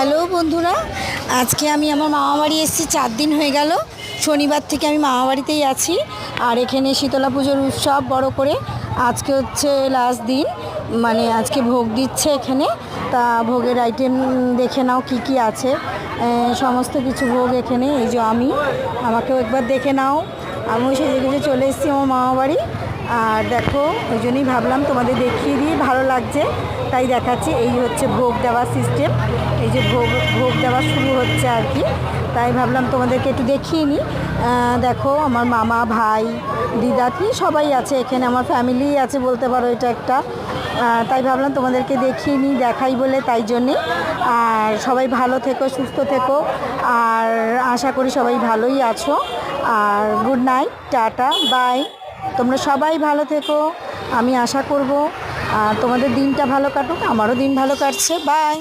Hello বন্ধুরা, আজকে আমি আমার মামাবাড়ি এসেছি। 4 দিন হয়ে গেল। শনিবার থেকে আমি মামাবাড়িতেই আছি। আর এখানে শীতলা পুজোর উৎসব বড় করে আজকে হচ্ছে লাস্ট দিন, মানে আজকে ভোগ দিচ্ছে এখানে। তা ভোগের আইটেম দেখে নাও কি কি আছে, সমস্ত কিছু ভোগ এখানে। এই যে আমাকেও একবার দেখে নাও। আমিও সেজে গুজে চলে এসেছি আমার মামাবাড়ি। আর দেখো, ওই জন্যই ভাবলাম তোমাদের দেখিয়ে দিয়ে, ভালো লাগছে তাই দেখাচ্ছি। এই হচ্ছে ভোগ দেওয়ার সিস্টেম, এই যে ভোগ দেওয়া শুরু হচ্ছে আর কি। তাই ভাবলাম তোমাদেরকে একটু দেখিয়ে নিই। দেখো, আমার মামা, ভাই, দিদাটি সবাই আছে এখানে, আমার ফ্যামিলি আছে বলতে পারো এটা একটা। তাই ভাবলাম তোমাদেরকে দেখিয়ে নিই, দেখাই বলে, তাই জন্যে। আর সবাই ভালো থেকো, সুস্থ থেকো। আর আশা করি সবাই ভালোই আছো। আর গুড নাইট, টাটা, বাই। তোমরা সবাই ভালো থেকো, আমি আশা করব। আর তোমাদের দিনটা ভালো কাটুক, আমারও দিন ভালো কাটছে। বাই।